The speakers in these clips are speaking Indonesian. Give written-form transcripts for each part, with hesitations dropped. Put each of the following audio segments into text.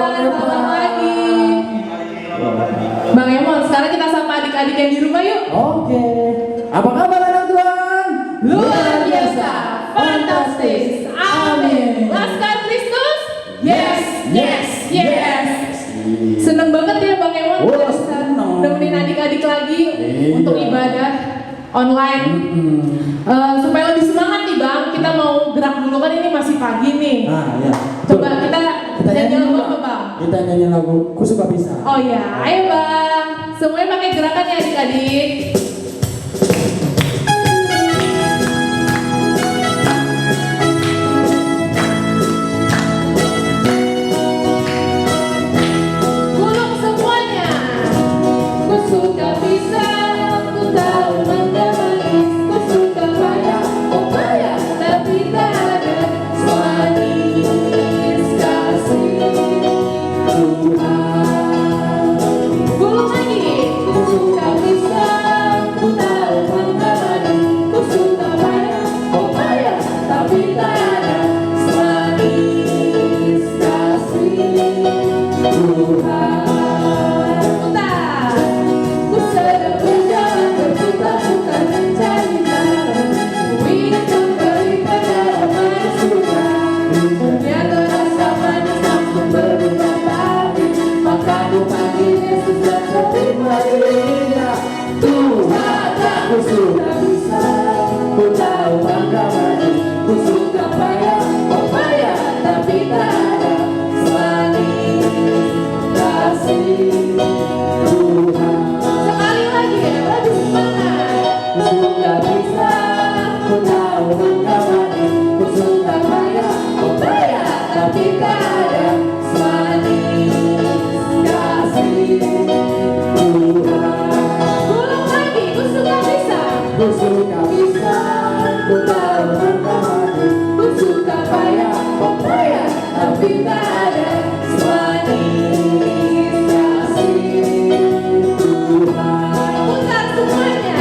selamat pagi. Bang Emon, sekarang kita sapa adik-adik yang di rumah yuk. Oke. Apa kabar anak Tuhan? Luar biasa, fantastis, amin. Laskar Kristus? Yes, yes, yes. Seneng banget ya Bang Emon bisa nemenin adik-adik lagi untuk ibadah online. Supaya lebih semangat nih Bang, kita mau gerak dulu kan ini masih pagi nih. Ya. Coba kita nyanyi lagu apa Bang? Kita nyanyi lagu Ku Suka Bisa. Oh iya, ayo Bang. Semuanya pakai gerakan ya adik-adik. Gulung semuanya. Ku suka bisa, ku tahu manda manis. Ku suka payah, oh payah, tapi tak ada manis kasih Tuhan. Gulung lagi. Ku suka bisa, ku tahu manda manis. Ku suka payah, oh payah, tapi tak ada manis kasih Tuhan. Ku sedang berjalan berputar-putar mencari jalan. Ku ingin kembali pada manis Tuhan. Ternyata rasa manis langsung berubah pahit. Maka ku panggil Yesus dan terima dirinya. Tuhan, aku sudah bisa. Ku tahu mangga manis. Ku suka payah, oh payah, tapi tak ada manis kasih Tuhan. Sekali lagi ya, lebih semangat. Ku suka bisa, ku tahu mangga manis. Ku suka payah, oh payah, tapi tak ada manis kasih Tuhan. Ulang lagi, ku suka bisa. Ku suka bisa, ku tahu mangga manis. Ku suka payah, oh payah, tapi tak ada manis kasih Tuhan. Putar semuanya.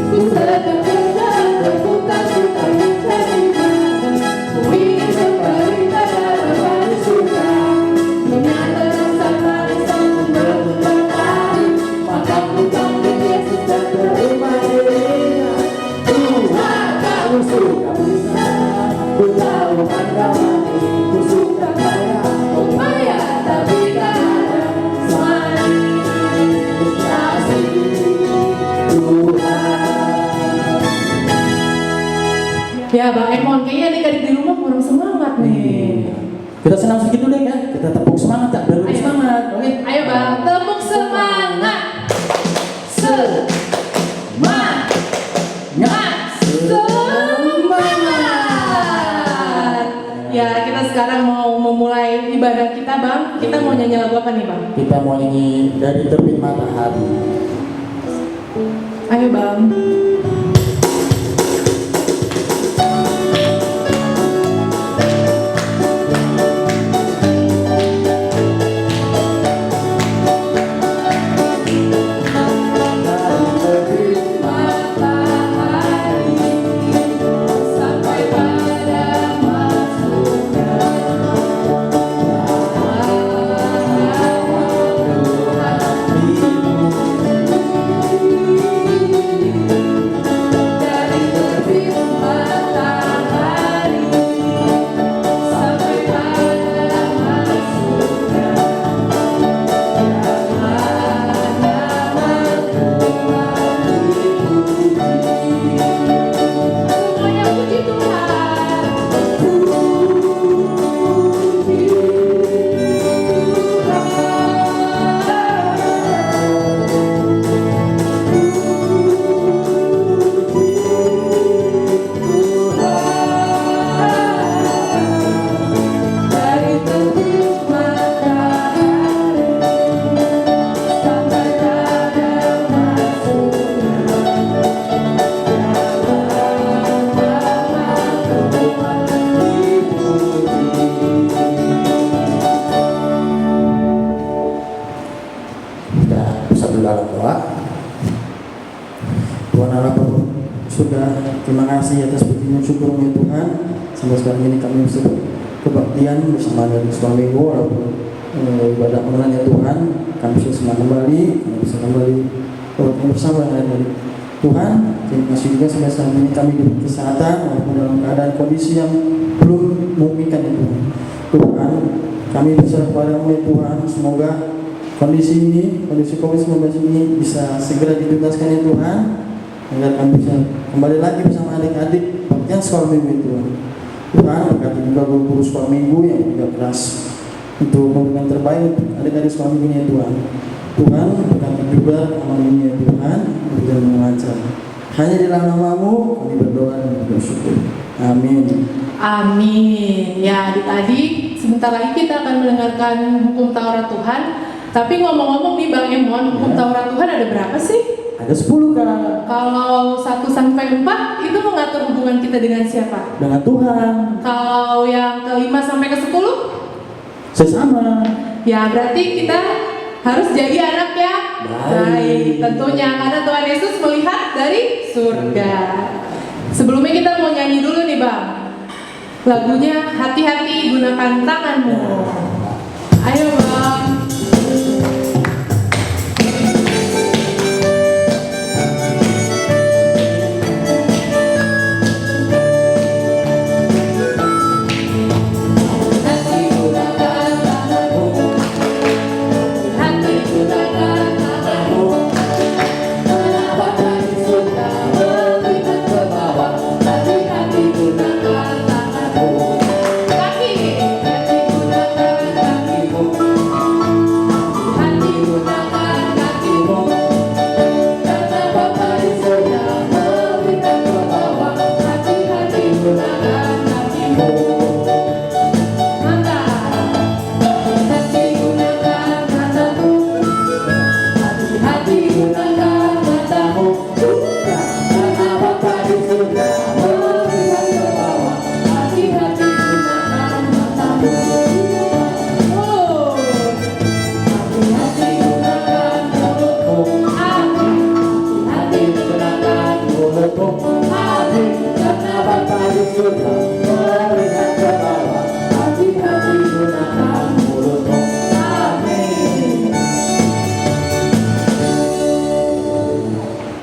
Ku sedang berjalan berputar-putar mencari jalan. Ku ingin kembali pada manis Tuhan. Ternyata rasa manis langsung berubah pahit. Maka ku panggil Yesus dan terima dirinya. Tuhan, aku suka bisa. Ku tahu mangga manis. Ku suka payah, oh payah, tapi tak ada manis kasih Tuhan. Ya Bang Emon, kayaknya adik-adik di rumah kurang semangat nih. Kita senang sedikit dulu ya. Kita tepuk semangat ya. Biar lebih Ayo. semangat. Oke. Ayo Bang, tepuk semangat. Semangat. Semangat. Ya, kita sekarang mau memulai ibadah kita Bang. Kita mau nyanyi lagu apa nih Bang? Kita mau nyanyi Dari Terbit Matahari. Ayo Bang. Sampai pada masuknya dari terbit matahari sampai pada masuknya semuanya puji Tuhan. Puji dari terbit matahari sampai pada masuknya Kita bersatu dalam doa. Tuhan Allah sudah terima kasih atas pujian syukur-Mu ya Tuhan. Sampai sekarang ini kami kebaktian bersama dari sekolah minggu walaupun ibadah online ya Tuhan, kami bisa semua kembali, kami bisa kembali bersama dari Tuhan. Terima kasih juga sampai saat ini kami diberi kesehatan walaupun dalam keadaan kondisi yang belum memungkinkan ya Tuhan. Tuhan, kami bisa kepadamu ya Tuhan, semoga kondisi COVID-19 ini bisa segera dituntaskan ya Tuhan, agar kami bisa kembali lagi bersama adik-adik baktian sekolah minggu itu. Tuhan, berkati juga guru-guru sekolah minggu yang bekerja keras untuk memberikan terbaik adik-adik sekolah minggu ya Tuhan. Tuhan, berkati juga amal ini ya Tuhan, berjalan lancar. Hanya di dalam nama-Mu kami berdoa dan bersyukur. Amin. Amin. Ya adik-adik, sebentar lagi kita akan mendengarkan hukum Taurat Tuhan. Tapi ngomong-ngomong nih Bang Emon, hukum Taurat Tuhan ada berapa sih? Ada 10 Kak. Kalau 1 sampai 4 itu mengatur hubungan kita dengan siapa? Dengan Tuhan. Kalau yang ke-5 sampai ke-10? Sesama. Ya berarti kita harus jadi anak yang baik. Tentunya karena Tuhan Yesus melihat dari surga. Sebelumnya kita mau nyanyi dulu nih Bang. Lagunya Hati-hati Gunakan Tanganmu. Ayo Bang.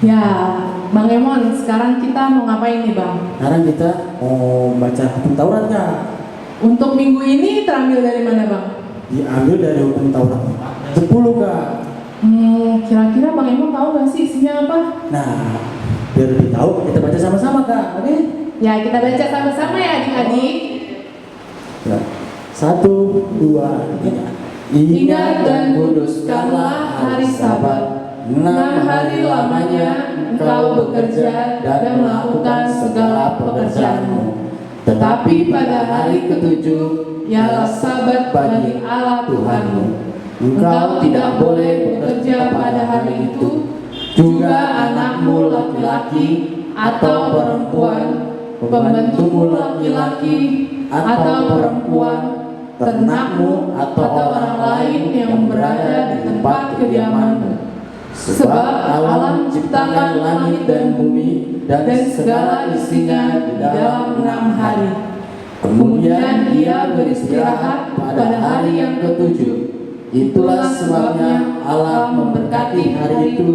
Ya, Bang Emon, sekarang kita mau ngapain nih Bang? Sekarang kita mau baca hukum Taurat Kak. Untuk minggu ini terambil dari mana Bang? Diambil dari hukum Taurat 10 Kak. Kira-kira Bang Emon tahu gak sih isinya apa? Nah, biar lebih tahu kita baca sama-sama Kak. Oke? Ya, kita baca sama-sama ya adik-adik. Ya. 1, 2, 3. Ingat dan kuduskanlah hari Sabat. 6 hari lamanya engkau bekerja dan melakukan segala pekerjaanmu. Tetapi pada hari ketujuh ialah Sabat bagi Allah Tuhanmu. Engkau tidak boleh bekerja pada hari itu, juga anakmu laki-laki atau perempuan, pembantumu laki-laki atau perempuan, ternakmu atau orang lain yang berada di tempat kediamanmu. Sebab Allah menciptakan langit dan bumi dan segala isinya di dalam 6 hari. Kemudian Ia beristirahat pada hari yang ketujuh. Itulah sebabnya Allah memberkati hari itu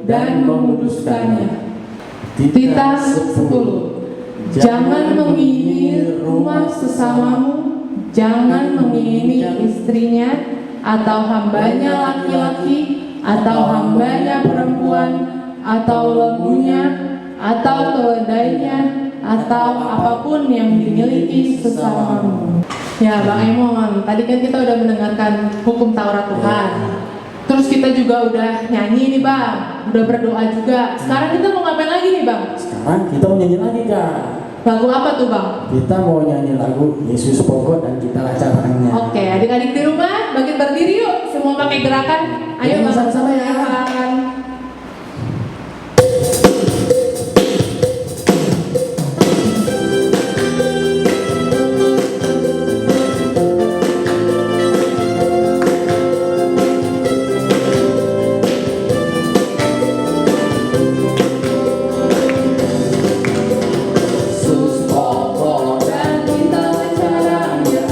dan menguduskannya. Tita 10. Jangan mengingini rumah sesamamu, jangan mengingini istrinya atau hambanya laki-laki atau hambanya perempuan, atau lembunya, atau keledainya, atau apapun yang dimiliki sesamamu. Ya Bang Emon, tadi kan kita udah mendengarkan hukum Taurat Tuhan. Terus kita juga udah nyanyi nih Bang, udah berdoa juga. Sekarang kita mau ngapain lagi nih Bang? Sekarang kita mau nyanyi lagi Kak. Lagu apa tuh Bang? Kita mau nyanyi lagu Yesus Pokok dan kita caranya. Oke, adik-adik di rumah bangkit berdiri yuk. Semua pakai gerakan. Ayo Bang, sama-sama ya. Yesus pokok dan kita caranya.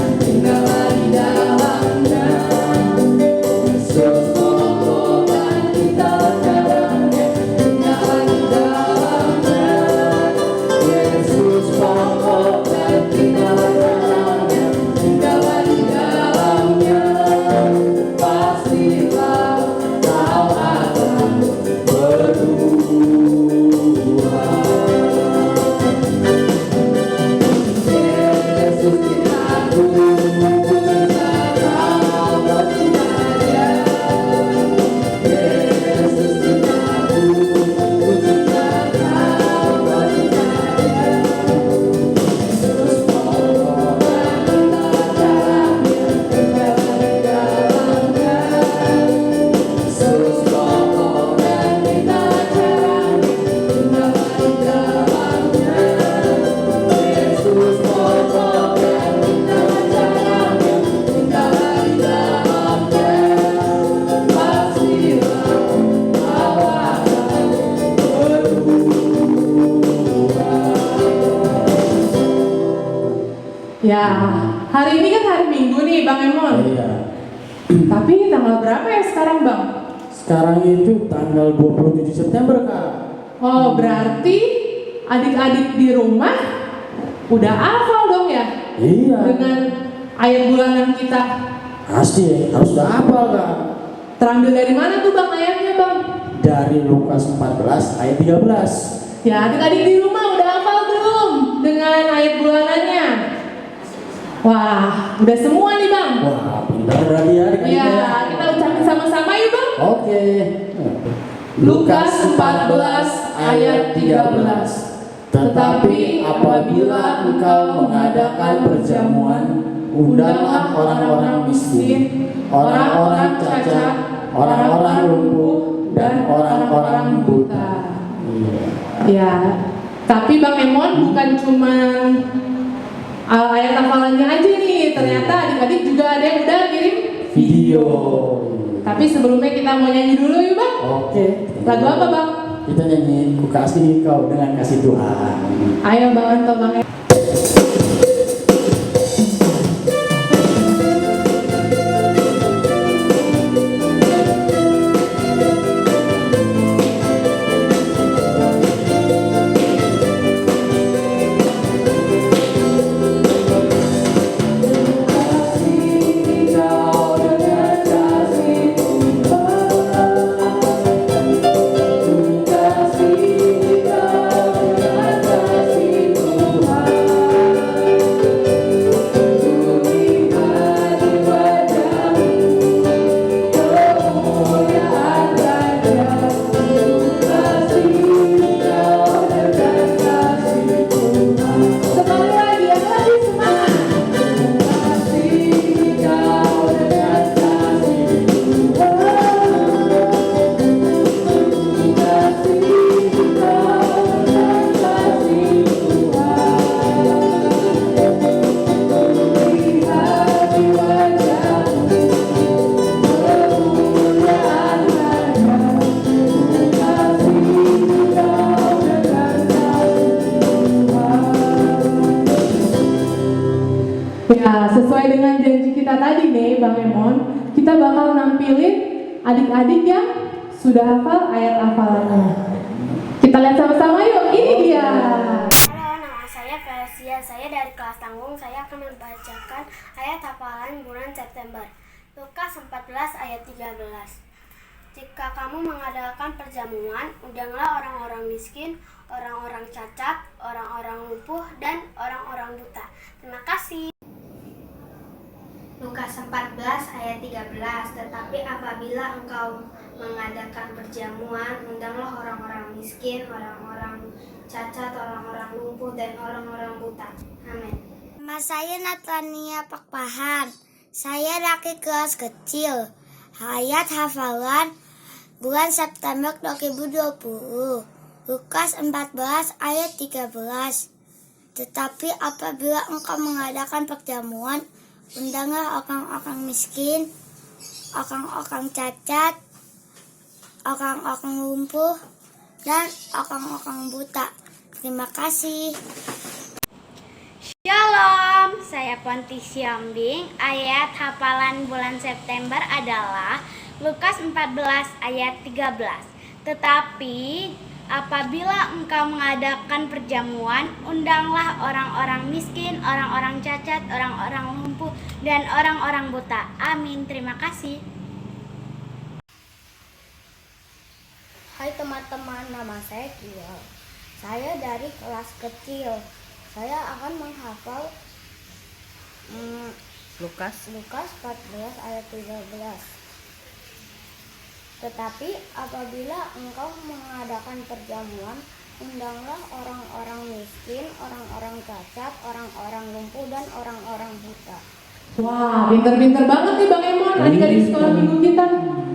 hari ini kan hari Minggu nih Bang Emon. Iya. Tapi tanggal berapa ya sekarang Bang? Sekarang itu tanggal 27 September Kak. Oh berarti adik-adik di rumah udah hafal dong ya? Iya. Dengan ayat bulanan kita. Pasti harus udah hafal Kak. Terambil dari mana tuh Bang ayatnya Bang? Dari Lukas 14 ayat 13. Ya adik-adik di rumah udah hafal belum dengan ayat bulanannya? Wah, udah semua nih Bang. Wah, pintar berarti ya adik-adik Ya, ya. kita ucapin sama-sama yuk Bang. Oke. Lukas 14 ayat 13. Tetapi apabila engkau mengadakan perjamuan, undanglah orang-orang miskin, orang-orang cacat, orang-orang lumpuh, dan orang-orang buta. Iya. Ya, tapi Bang Emon bukan cuma ayat hafalannya aja nih, ternyata adik-adik juga ada yang udah kirim Video. Tapi sebelumnya kita mau nyanyi dulu yuk Bang. Oke. Lagu apa Bang? Kita nyanyi Ku Kasih Kau dengan Kasih Tuhan. Ayo Bang Anto Bang Emon. Ya, sesuai dengan janji kita tadi nih Bang Emon, kita bakal nampilin adik-adik yang sudah hafal ayat hafalannya. Kita lihat sama-sama yuk, ini dia. Halo, nama saya Felicia. Saya dari kelas tanggung. Saya akan membacakan ayat hafalan bulan September. Lukas 14 ayat 13. Jika kamu mengadakan perjamuan, undanglah orang-orang miskin, orang-orang cacat, orang-orang lumpuh, dan orang-orang buta. Terima kasih. Lukas 14 ayat 13. Tetapi apabila engkau mengadakan perjamuan, undanglah orang-orang miskin, orang-orang cacat, orang-orang lumpuh, dan orang-orang buta. Amin. Nama saya Natania Pakpahan. Saya dari kelas kecil. Ayat hafalan bulan September 2020. Lukas 14 ayat 13. Tetapi apabila engkau mengadakan perjamuan, undanglah orang-orang miskin, orang-orang cacat, orang-orang lumpuh, dan orang-orang buta. Terima kasih. Shalom, saya Ponti Siambing. Ayat hafalan bulan September adalah Lukas 14 ayat 13. Tetapi apabila engkau mengadakan perjamuan, undanglah orang-orang miskin, orang-orang cacat, orang-orang lumpuh, dan orang-orang buta. Amin. Terima kasih. Hai teman-teman, nama saya Kiel. Saya dari kelas kecil. Saya akan menghafal Lukas 14 ayat 13. Tetapi apabila engkau mengadakan perjamuan, undanglah orang-orang miskin, orang-orang cacat, orang-orang lumpuh, dan orang-orang buta. Wah, pinter-pinter banget nih Bang Emon, adik-adik sekolah minggu kita.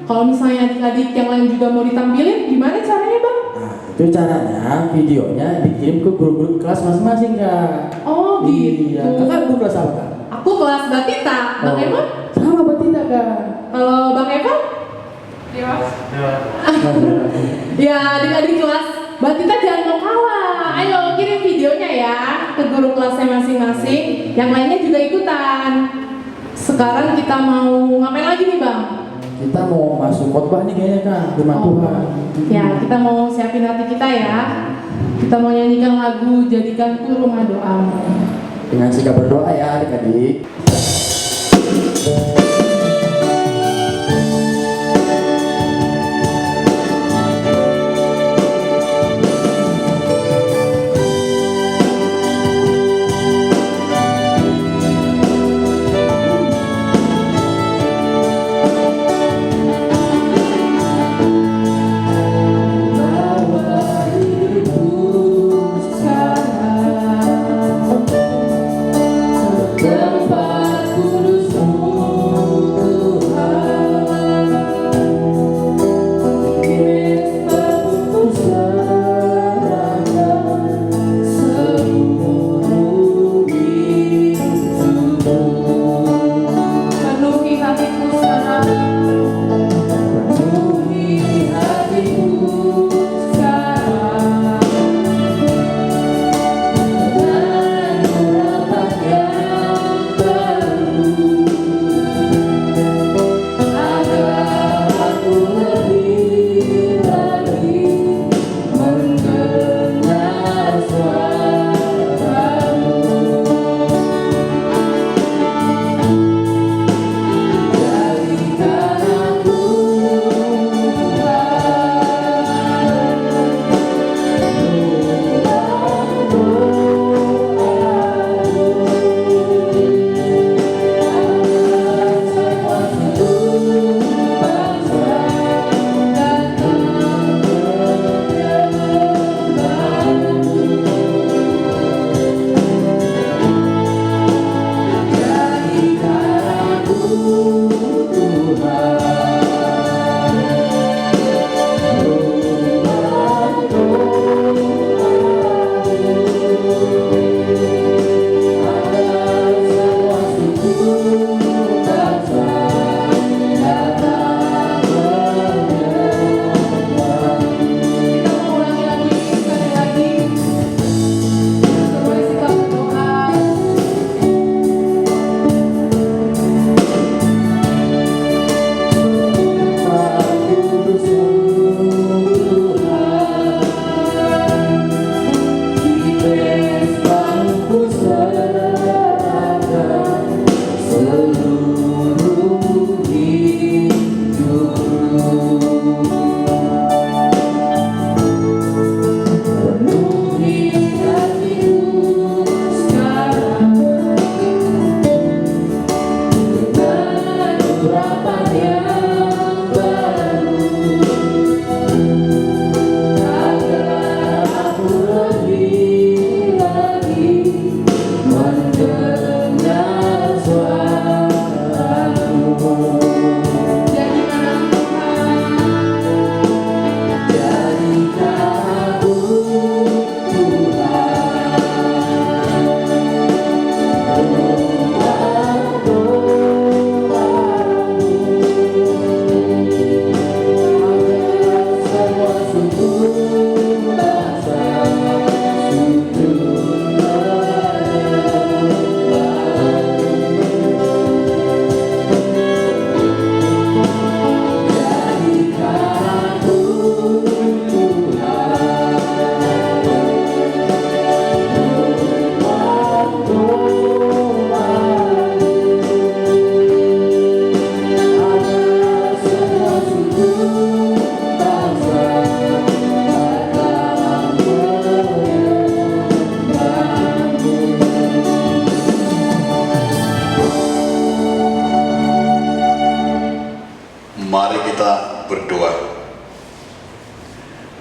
Kalau misalnya adik-adik yang lain juga mau ditampilin, gimana caranya Bang? Nah, itu caranya videonya dikirim ke grup-grup kelas masing-masing Kak. Oh gitu. Iya. Kakak grup kelas apa Kak? Aku kelas Batita, Bang Emon? Sama Batita Kak. Kalau Bang Evan? Ya, adik-adik kelas Buat kita jangan mau kalah. Ayo kirim videonya ya ke guru kelasnya masing-masing. Yang lainnya juga ikutan. Sekarang kita mau ngapain lagi nih Bang? Kita mau masuk khotbah nih kayaknya Kak, firman Tuhan. Ya, kita mau siapin hati kita ya. Kita mau nyanyikan lagu Jadikanku Rumah Doa. Dengan sikap berdoa ya adik-adik. Tempat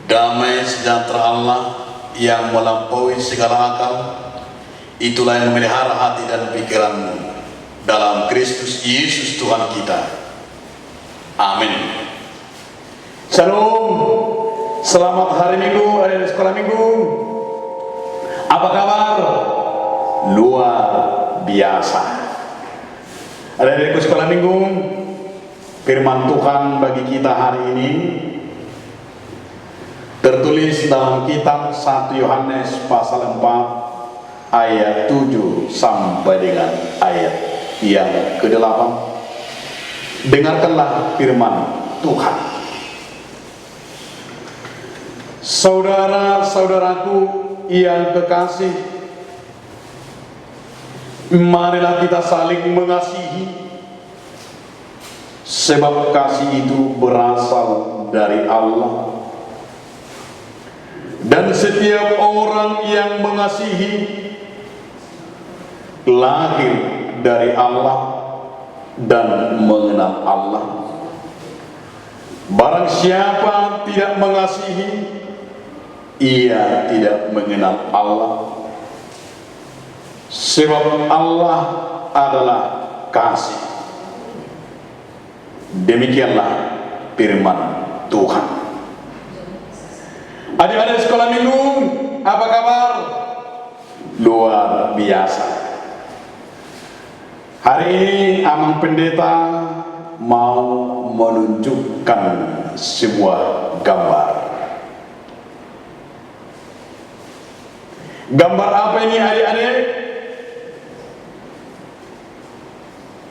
Damai sejahtera Allah yang melampaui segala akal, itulah yang memelihara hati dan pikiranmu dalam Kristus Yesus Tuhan kita. Amin. Shalom, selamat hari Minggu, hari sekolah Minggu. Apa kabar? Luar biasa. Adik-adikku sekolah Minggu, firman Tuhan bagi kita hari ini Tertulis dalam kitab 1 Yohanes pasal 4 ayat 7 sampai dengan ayat yang ke-8. Dengarkanlah firman Tuhan. Saudara-saudaraku yang kekasih, marilah kita saling mengasihi, sebab kasih itu berasal dari Allah. Dan setiap orang yang mengasihi lahir dari Allah dan mengenal Allah. Barang siapa tidak mengasihi, ia tidak mengenal Allah, sebab Allah adalah kasih. Demikianlah firman Tuhan. Adik-adik sekolah minggu, apa kabar? Luar biasa. Hari ini Amang Pendeta mau menunjukkan sebuah gambar. Gambar apa ini adik-adik?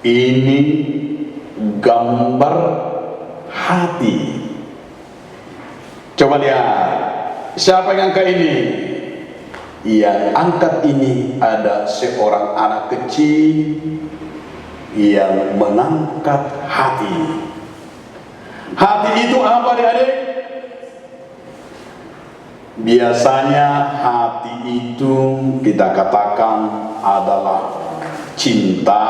Ini gambar hati. Coba lihat, siapa yang angkat ini? Yang angkat ini ada seorang anak kecil yang mengangkat hati. Hati itu apa adik-adik? Biasanya hati itu kita katakan adalah cinta.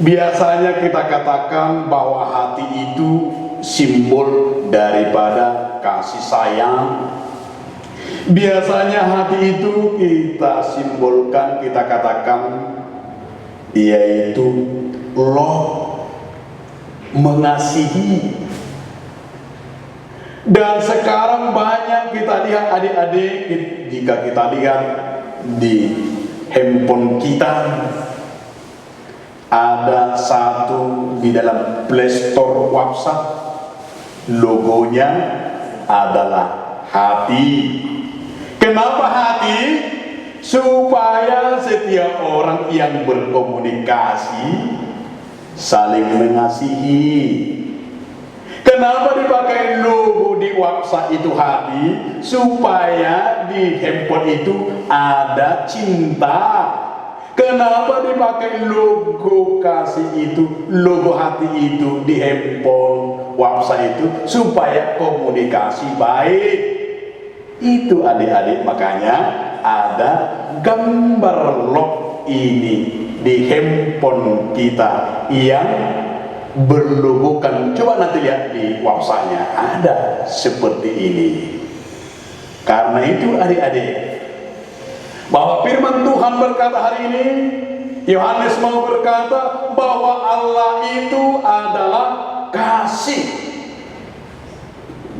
Biasanya kita katakan bahwa hati itu simbol daripada kasih sayang. Biasanya hati itu kita simbolkan, kita katakan yaitu love, mengasihi. Dan sekarang banyak kita lihat adik-adik, jika kita lihat di handphone kita, ada satu di dalam Play Store WhatsApp, logonya adalah hati. Kenapa hati? Supaya setiap orang yang berkomunikasi saling mengasihi. Kenapa dipakai logo di WhatsApp itu hati? Supaya di handphone itu ada cinta. Kenapa dipakai logo kasih itu, logo hati itu di handphone WhatsApp itu? Supaya komunikasi baik. Itu adik-adik, makanya ada gambar love ini di handphone kita yang berlogokan. Coba nanti lihat di WhatsApp-nya, ada seperti ini. Karena itu adik-adik, bahwa firman Tuhan berkata hari ini, Yohanes mau berkata bahwa Allah itu adalah kasih.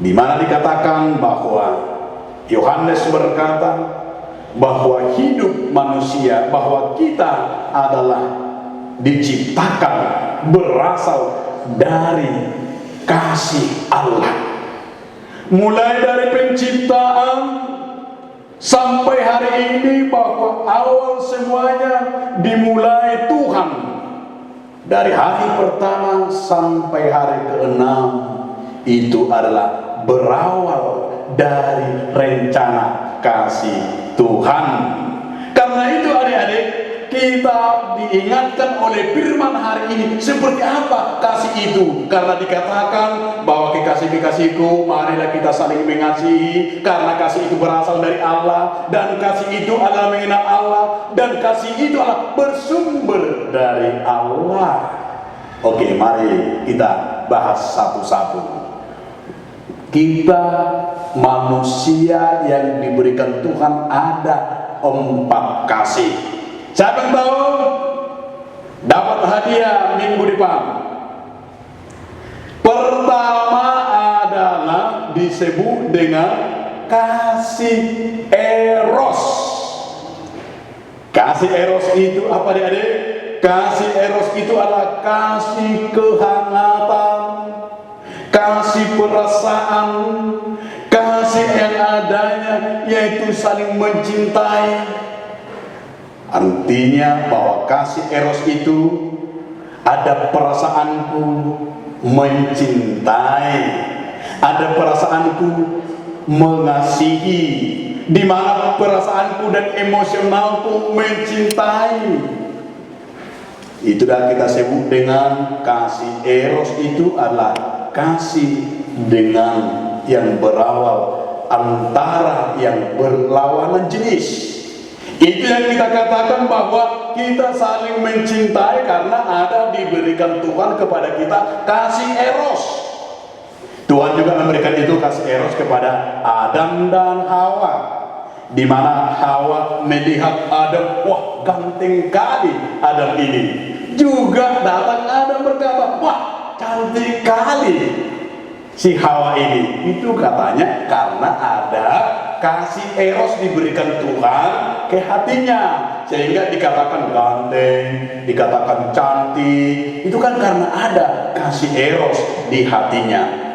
Di mana dikatakan bahwa Yohanes berkata bahwa hidup manusia, bahwa kita adalah diciptakan berasal dari kasih Allah. Mulai dari penciptaan sampai hari ini, bahwa awal semuanya dimulai Tuhan. Dari hari pertama sampai hari ke-6 itu adalah berawal dari rencana kasih Tuhan. Karena itu adik-adik, kita diingatkan oleh firman hari ini seperti apa kasih itu. Karena dikatakan bahwa kekasih-kekasihku, marilah kita saling mengasihi, karena kasih itu berasal dari Allah, dan kasih itu adalah mengenal Allah, dan kasih itu adalah bersumber dari Allah. Oke, mari kita bahas satu-satu. Kita manusia yang diberikan Tuhan ada 4 kasih. Siapa yang tahu? Dapat hadiah minggu depan. Pertama adalah disebut dengan kasih eros. Kasih eros itu apa adik-adik? Kasih eros itu adalah kasih kehangatan, kasih perasaan, yaitu saling mencintai. Artinya bahwa kasih eros itu ada perasaanku mencintai, ada perasaanku mengasihi, di mana perasaanku dan emosionalku mencintai. Itulah kita sebut dengan kasih eros. Itu adalah kasih dengan yang berawal antara yang berlawanan jenis. Itu yang kita katakan bahwa kita saling mencintai karena ada diberikan Tuhan kepada kita kasih eros. Tuhan juga memberikan itu kasih eros kepada Adam dan Hawa, di mana Hawa melihat Adam, wah ganteng kali Adam ini. Juga datang Adam berkata, wah cantik kali si Hawa ini. Itu katanya karena ada kasih eros diberikan Tuhan ke hatinya, sehingga dikatakan ganteng, dikatakan cantik. Itu kan karena ada kasih eros di hatinya.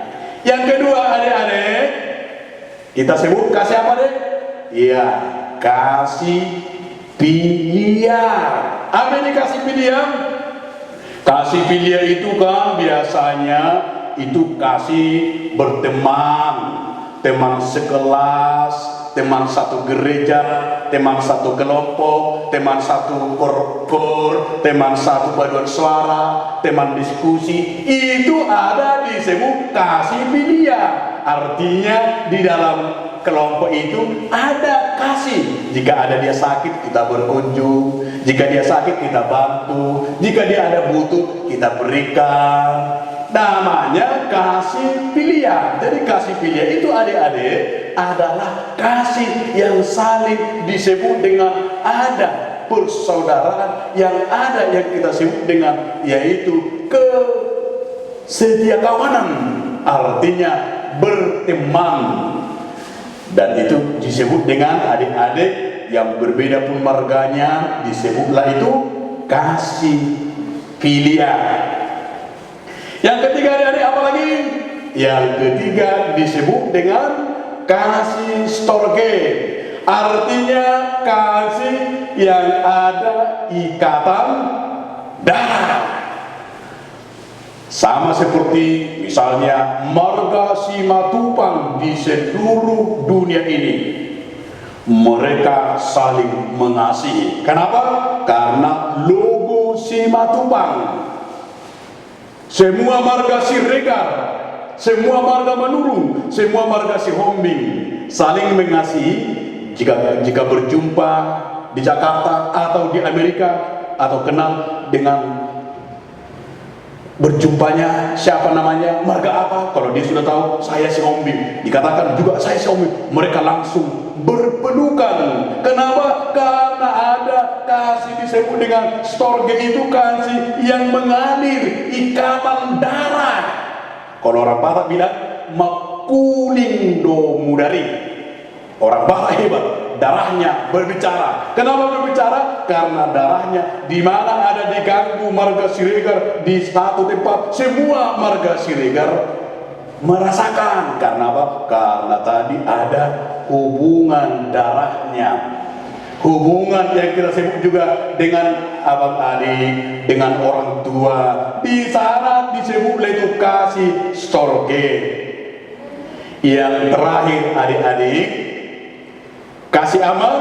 Yang kedua, adik-adik, kita sebut kasih apa deh? Iya, kasih filial. Apa ini kasih filial? Kasih filial itu kan biasanya itu kasih berteman, teman sekelas, teman satu gereja, teman satu kelompok, teman satu kor, teman satu paduan suara, teman diskusi. Itu ada disebut kasih filial. Artinya di dalam kelompok itu ada kasih. Jika ada dia sakit, kita berkunjung. Jika dia sakit, kita bantu. Jika dia ada butuh, kita berikan. Namanya kasih filial. Jadi kasih filial itu adik-adik adalah kasih yang saling disebut dengan ada persaudaraan, yang ada yang kita sebut dengan yaitu kesetiakawanan, artinya berteman. Dan itu disebut dengan adik-adik yang berbeda pun marganya, disebutlah itu kasih filial. Yang ketiga adik-adik apa lagi? Yang ketiga disebut dengan kasih storge. Artinya kasih yang ada ikatan darah. Sama seperti misalnya marga Simatupang di seluruh dunia ini. Mereka saling mengasihi. Kenapa? Karena logo Simatupang. Semua marga Siregar, semua marga Manurung, semua marga Sihombing saling mengasihi. Jika berjumpa di Jakarta atau di Amerika, atau kenal dengan berjumpanya siapa namanya, marga apa, kalau dia sudah tahu saya Sihombing, dikatakan juga saya Sihombing, mereka langsung berpelukan. Kenapa? Karena ada kasih disebut dengan storge, itu kasih yang mengalir, ikatan darah. Kalau orang Batak bilang makuling do mudari. Orang Batak hebat, darahnya berbicara. Kenapa berbicara? Karena darahnya di mana ada diganggu marga Siregar di satu tempat, semua marga Siregar merasakan. Karena apa? Karena tadi ada hubungan darahnya. Hubungan yang kita sebut juga dengan abang adik, dengan orang tua. Di sana disebut itu kasih storge. Yang terakhir adik-adik, kasih aman,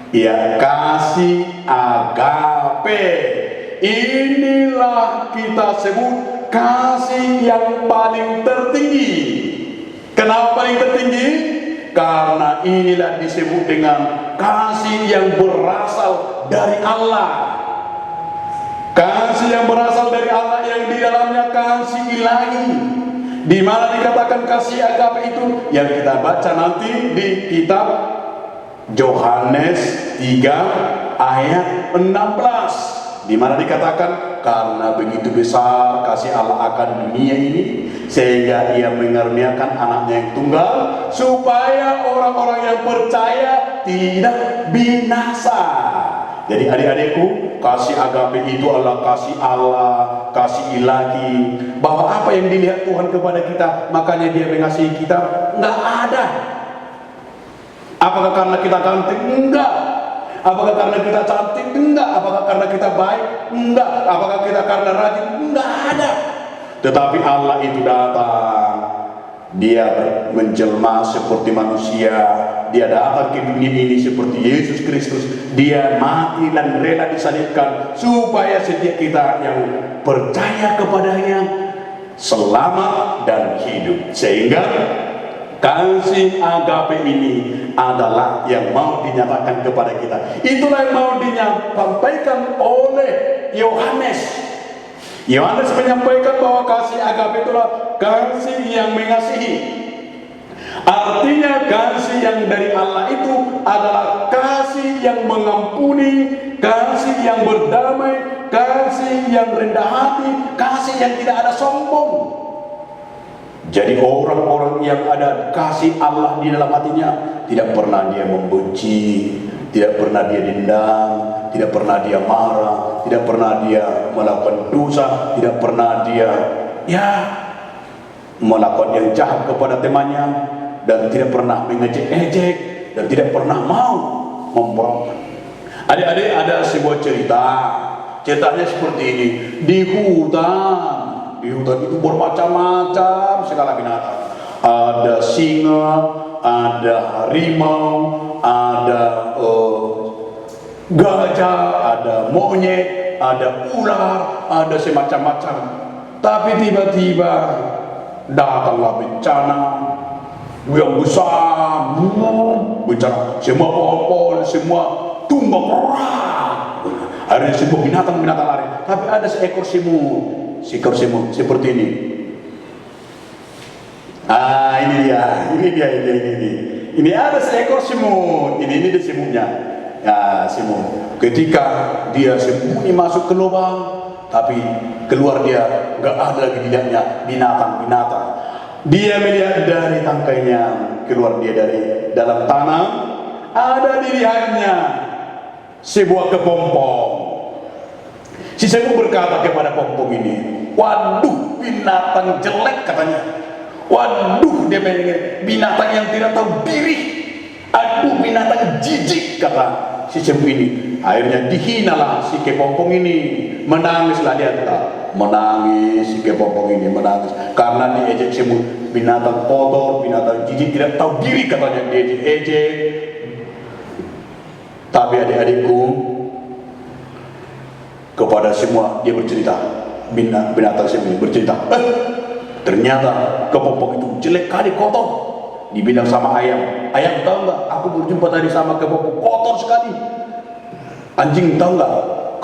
ya kasih agape. Inilah kita sebut kasih yang paling tertinggi. Kenapa paling tertinggi? Karena inilah disebut dengan kasih yang berasal dari Allah. Kasih yang berasal dari Allah, yang di dalamnya kasih ilahi. Di mana dikatakan kasih agape itu yang kita baca nanti di kitab Yohanes 3 ayat 16, di mana dikatakan karena begitu besar kasih Allah akan dunia ini sehingga ia mengaruniakan anaknya yang tunggal supaya orang-orang yang percaya tidak binasa. Jadi adik-adikku, kasih agape itu adalah kasih Allah, kasih ilahi. Bahwa apa yang dilihat Tuhan kepada kita, makanya dia mengasihi kita. Nggak ada Apakah karena kita ganteng? Enggak. Apakah karena kita cantik? Enggak. Apakah karena kita baik? Enggak. Apakah kita karena rajin? Enggak ada. Tetapi Allah itu datang. Dia menjelma seperti manusia. Dia datang ke dunia ini seperti Yesus Kristus. Dia mati dan rela disalibkan supaya setiap kita yang percaya kepadanya selamat dan hidup. Sehingga kasih agape ini adalah yang mau dinyatakan kepada kita. Itulah yang mau disampaikan oleh Yohanes. Yohanes menyampaikan bahwa kasih agape itulah kasih yang mengasihi. Artinya kasih yang dari Allah itu adalah kasih yang mengampuni, kasih yang berdamai, kasih yang rendah hati, kasih yang tidak ada sombong. Jadi orang-orang yang ada kasih Allah di dalam hatinya, tidak pernah dia membenci, tidak pernah dia dendam, tidak pernah dia marah, tidak pernah dia melakukan dosa, tidak pernah dia melakukan yang jahat kepada temannya, dan tidak pernah mengejek-ejek, dan tidak pernah mau memberontak. Adik-adik, ada sebuah cerita. Ceritanya seperti ini. Di hutan itu bermacam-macam segala binatang. Ada singa, ada harimau, ada gajah, ada monyet, ada ular, ada semacam-macam. Tapi tiba-tiba datanglah bencana yang besar, bencana, semua pohon-pohon, semua tumbang, ada semua binatang-binatang lari. Tapi ada seekor semut seperti ini. Ini ada seekor semut. Ini dia semutnya. Ya, semut. Ketika dia sembunyi masuk ke lubang, tapi keluar dia nggak ada lagi dilihatnya binatang-binatang. Dia melihat dari tangkainya, keluar dia dari dalam tanah, ada dilihatnya sebuah kepompong. Si semut berkata kepada pompong ini, waduh, binatang jelek katanya. Waduh, dia binatang yang tidak tahu diri. Aduh, binatang jijik kata si semut ini. Akhirnya dihinalah si kepompong ini. Menangislah dia kata. Menangis si kepompong ini, menangis karena diejek semut. Binatang kotor, binatang jijik, tidak tahu diri katanya, diejek-ejek. Tapi adik-adikku, kepada semua dia bercerita. Binatang semut bercerita, ternyata kepompong itu jelek kali, kotor. Dibilang sama ayam, ayam tahu nggak? Aku berjumpa tadi sama kepompong, kotor sekali. Anjing tahu nggak?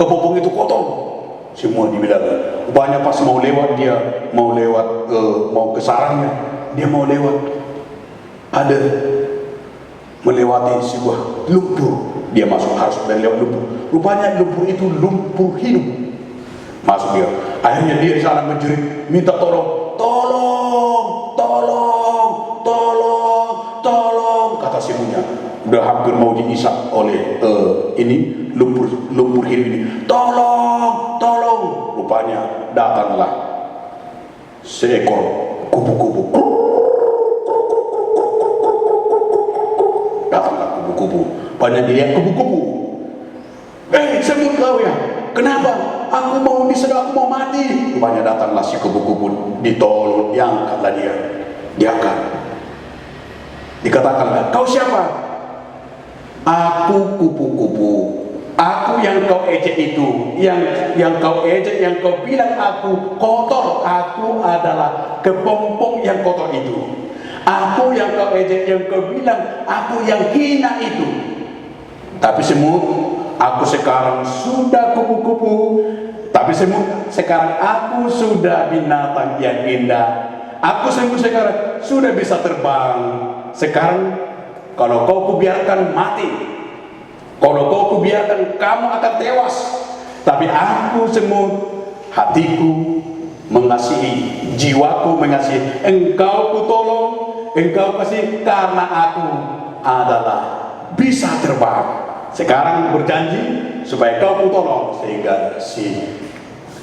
Kepompong itu kotor. Semua dibilang. Rupanya pas mau lewat dia, mau ke sarangnya, dia mau lewat, ada melewati sebuah lumpur. Dia masuk harus lewat lumpur. Rupanya lumpur itu lumpur hidup. Masuk dia. Akhirnya dia di sana menjerit, minta tolong, tolong, kata semutnya. Udah hampir mau diisap oleh ini lumpur hidup ini. Tolong. Rupanya datanglah seekor kupu-kupu. Datanglah kupu-kupu. Banyak dilihat kupu-kupu. Semut kau ya? Kenapa? Aku mau disedot, aku mau mati. Rupanya datanglah si kupu-kupu. Ditolong, diangkatlah dia. Diangkat. Dikatakanlah, kau siapa? Aku kupu-kupu. Aku yang kau ejek itu, yang kau ejek, yang kau bilang aku kotor. Aku adalah kepompong yang kotor itu. Aku yang kau ejek, yang kau bilang aku yang hina itu. Tapi semut, aku sekarang sudah kupu-kupu. Tapi semut, sekarang aku sudah binatang yang indah. Aku semut sekarang sudah bisa terbang. Sekarang kalau kau kubiarkan mati, kalau kau kubiarkan kamu akan tewas. Tapi aku semut, hatiku mengasihi, jiwaku mengasihi. Engkau kutolong, engkau kasih karena aku adalah bisa terbang. Sekarang berjanji supaya kau kutolong. Sehingga si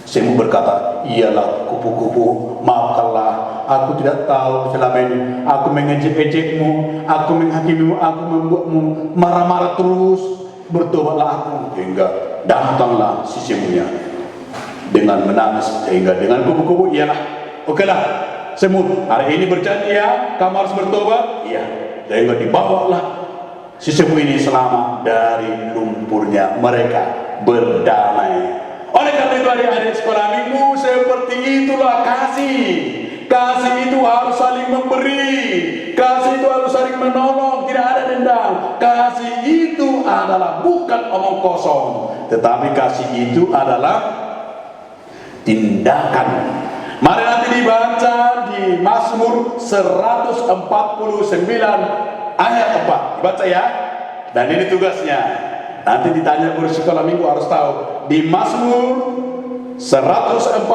semut berkata, iyalah kupu-kupu, maafkanlah, aku tidak tahu selama ini. Aku mengejek-ejekmu, aku menghakimimu, aku membuatmu marah-marah terus. Bertobatlah aku. Hingga datanglah si semutnya dengan menangis, sehingga dengan kubu-kubu ialah, okelah semut, hari ini berjanji ya, kamu harus bertobat. Iya, sehingga dibawalah si semut ini selamat dari lumpurnya, mereka berdamai. Oleh karena itu adik-adik sekolah minggu, seperti itulah kasih. Kasih itu harus saling memberi, kasih itu harus saling menolong, tidak ada dendam. Kasih itu adalah bukan omong kosong, tetapi kasih itu adalah tindakan. Mari nanti dibaca di Mazmur 149 ayat 4. Dibaca ya. Dan ini tugasnya. Nanti ditanya guru sekolah minggu harus tahu. Di Mazmur 149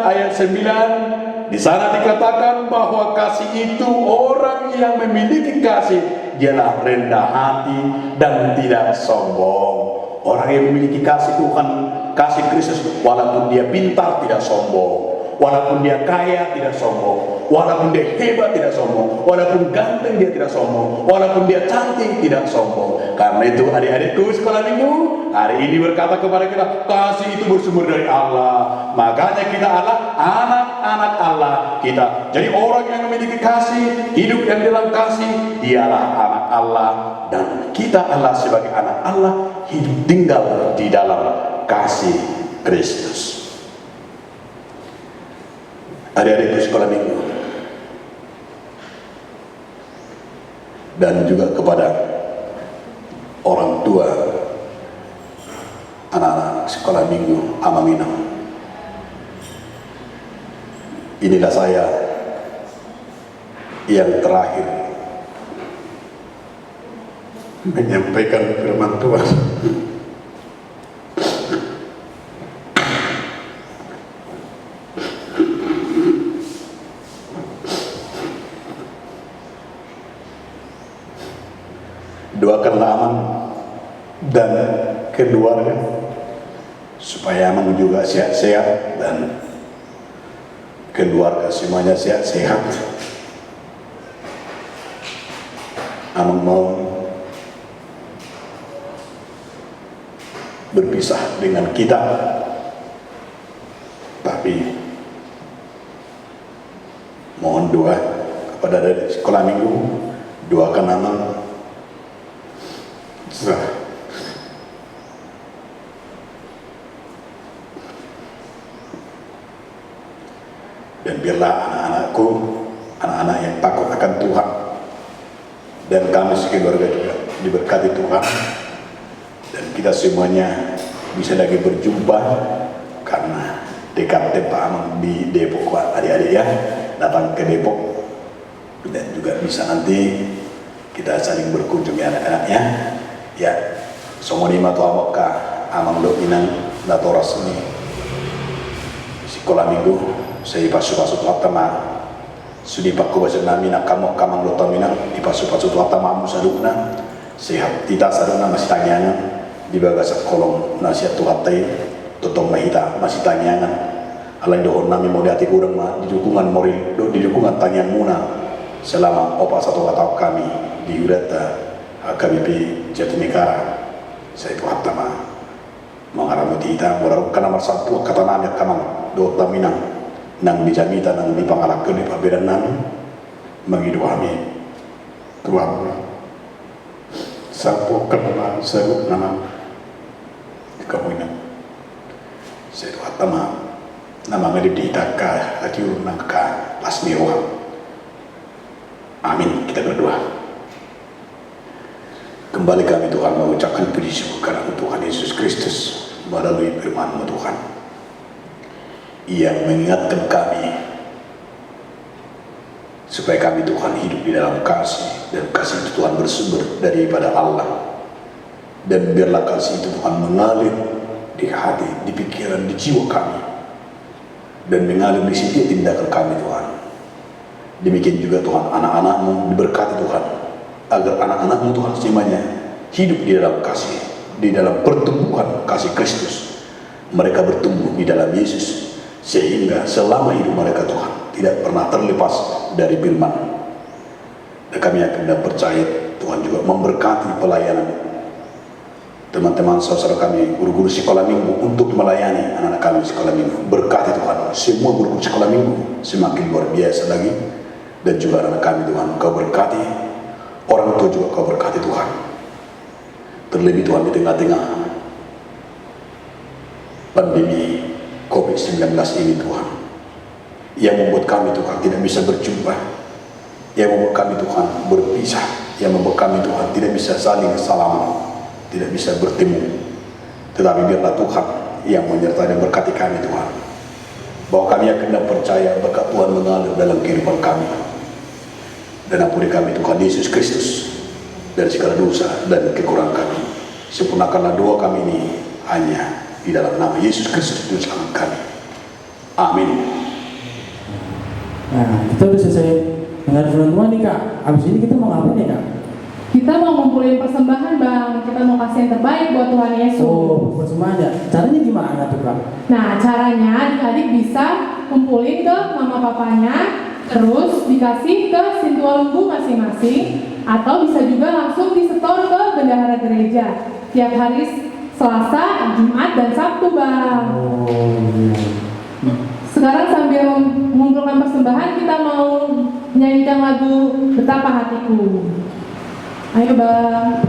ayat 9, di sana dikatakan bahwa kasih itu, orang yang memiliki kasih dialah rendah hati dan tidak sombong. Orang yang memiliki kasih Tuhan, kasih Kristus, walaupun dia pintar tidak sombong, walaupun dia kaya tidak sombong, walaupun dia hebat tidak sombong, walaupun ganteng dia tidak sombong, walaupun dia cantik tidak sombong. Karena itu adik-adikku sekolah minggu, hari ini berkata kepada kita, kasih itu bersumber dari Allah. Makanya kita adalah anak-anak Allah. Kita jadi orang yang memiliki kasih, hidup yang dalam kasih, dialah anak Allah. Dan kita adalah sebagai anak Allah, hidup tinggal di dalam kasih Kristus. Adik-adikku sekolah minggu, dan juga kepada orang tua anak-anak sekolah minggu Amaminam, inilah saya yang terakhir menyampaikan firman Tuhan. Doakanlah Amang dan keluarga supaya Amang juga sehat-sehat dan keluarga semuanya sehat-sehat. Amang mau berpisah dengan kita, tapi mohon doa kepada dari sekolah minggu, doakan Amang dan biarlah anak-anakku, anak-anak yang takut akan Tuhan, dan kami sekeluarga juga diberkati Tuhan, dan kita semuanya bisa lagi berjumpa karena dekat tempat Amang di Depok, Pak adik-adik ya, datang ke Depok, dan juga bisa nanti kita saling berkunjung ya anak-anaknya ya. Somoni matu amoka Amang do inang natoras ini sekolah minggu saya pasu-pasu tuatama sudi pakku bahasa namina kamu kamang do tamina di pasu-pasu tuatama musadukna sehat tidak saduna masih tanyangan di bagasak kolong nasihat tuhatai totong mahita masih tanyangan alai dohon nami mau diati kurang mah di dukungan moril di dukungan tanyan muna selama opa satu atau kami di Udata KBP Jatinegara. Saya Tuhan tama mengaramuti kita merarukan nomor satu kata nami kamang do taminang nang dijamita nang dipangalakeun di pabedan nami mengidu kami Tuhan sapu kenal sebut nama kamuina. Saya Tuhan tama nama ngadip diitaka hati urun nangka lasmiwa. Amin. Kita berdoa. Kembali kami Tuhan mengucapkan puji syukur karena Tuhan Yesus Kristus melalui firman-Mu Tuhan yang mengingatkan kami supaya kami Tuhan hidup di dalam kasih, dan kasih itu Tuhan bersumber daripada Allah, dan biarlah kasih itu Tuhan mengalir di hati, di pikiran, di jiwa kami, dan mengalir di setiap tindakan kami Tuhan. Demikian juga Tuhan anak-anak-Mu diberkati Tuhan, agar anak-anak-Mu Tuhan semuanya hidup di dalam kasih, di dalam pertumbuhan kasih Kristus. Mereka bertumbuh di dalam Yesus sehingga selama hidup mereka Tuhan tidak pernah terlepas dari firman. Dan kami yakin dan percaya Tuhan juga memberkati pelayanan teman-teman saudara kami guru-guru sekolah minggu untuk melayani anak-anak kami sekolah minggu. Berkati Tuhan semua guru sekolah minggu semakin luar biasa lagi, dan juga anak kami Tuhan Kau berkati, orang tua juga Kau berkati Tuhan. Terlebih Tuhan di tengah-tengah pandemi COVID-19 ini Tuhan, yang membuat kami Tuhan tidak bisa berjumpa, yang membuat kami Tuhan berpisah, yang membuat kami Tuhan tidak bisa saling salam, tidak bisa bertemu. Tetapi biarlah Tuhan yang menyertai dan berkati kami Tuhan, bahwa kami akan percaya berkat Tuhan mengalir dalam kehidupan kami, dan ampuni kami Tuhan Yesus Kristus dari segala dosa dan kekurangan kami. Sempurnakanlah doa kami ini hanya di dalam nama Yesus Kristus Juru Selamat kami. Amin. Nah, kita udah selesai dengar firman Tuhan nih Kak. Abis ini kita mau ngapain nih Kak? Kita mau ngumpulin persembahan Bang. Kita mau kasih yang terbaik buat Tuhan Yesus. Oh, persembahan ya. Caranya gimana tuh Kak? Nah, caranya adik-adik bisa kumpulin ke mama papanya, terus dikasih ke Sintua Lumbu masing-masing, atau bisa juga langsung disetor ke bendahara gereja tiap hari Selasa, Jumat, dan Sabtu Bang. Oh iya. Sekarang sambil mengumpulkan persembahan, kita mau nyanyikan lagu Betapa Hatiku. Ayo Bang.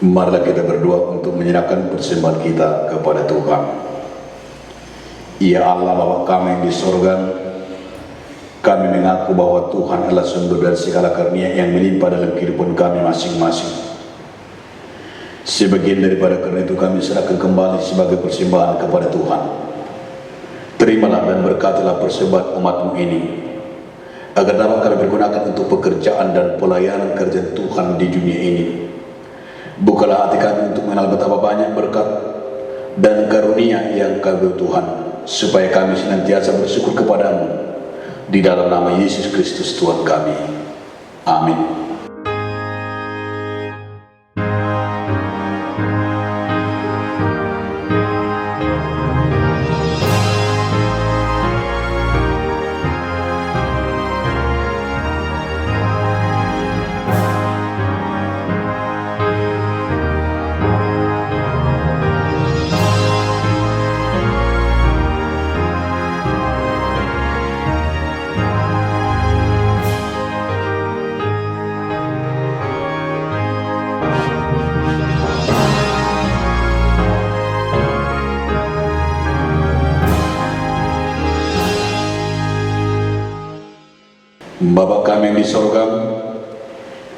Marilah kita berdoa untuk menyerahkan persembahan kita kepada Tuhan. Ya Allah Bapa kami yang di surga, kami mengaku bahwa Tuhan adalah sumber dari segala karunia yang melimpah dalam kehidupan kami masing-masing. Sebagian daripada karena itu kami serahkan kembali sebagai persembahan kepada Tuhan. Terimalah dan berkatilah persembahan umat-Mu ini, agar dapat kami pergunakan untuk pekerjaan dan pelayanan kerjaan Tuhan di dunia ini. Bukalah hati kami untuk mengenal betapa banyak berkat dan karunia yang Kau beri Tuhan, supaya kami senantiasa bersyukur kepada-Mu. Di dalam nama Yesus Kristus Tuhan kami. Amin. Bapa kami yang di sorga,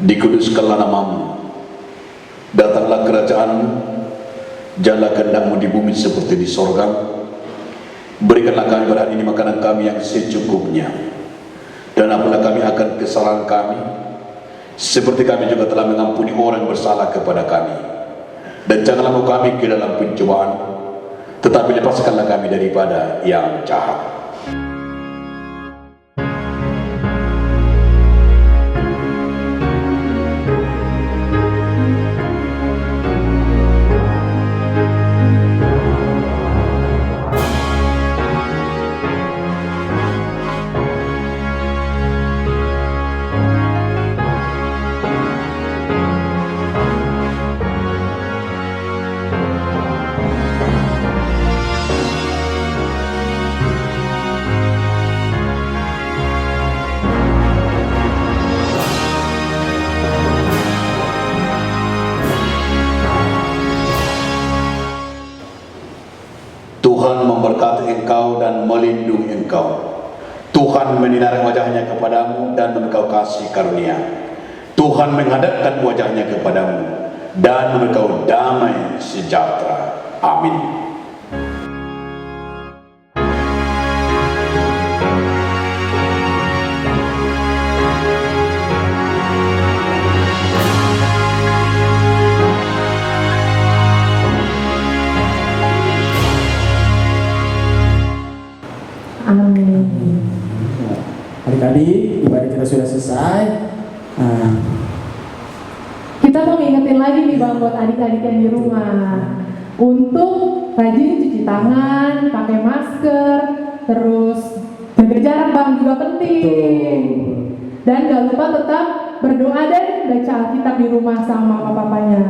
dikuduskanlah nama-Mu, datanglah kerajaan-Mu, jalanlah kehendak-Mu di bumi seperti di sorga. Berikanlah kami pada hari ini makanan kami yang secukupnya, dan ampunilah kami akan kesalahan kami, seperti kami juga telah mengampuni orang yang bersalah kepada kami. Dan janganlah membawa kami ke dalam pencobaan, tetapi lepaskanlah kami daripada yang jahat. Tuhan memberkati engkau dan melindungi engkau. Tuhan menyinari wajahnya kepadamu dan memberi kau kasih karunia. Tuhan menghadapkan wajahnya kepadamu dan memberi kau damai sejahtera. Amin. Amin. Adik-adik, ibadah kita sudah selesai. Kita mau ngingetin lagi nih Bang buat adik-adik yang di rumah untuk rajin cuci tangan, pakai masker, terus jaga jarak Bang juga penting. Dan gak lupa tetap berdoa dan baca Alkitab di rumah sama mama papanya.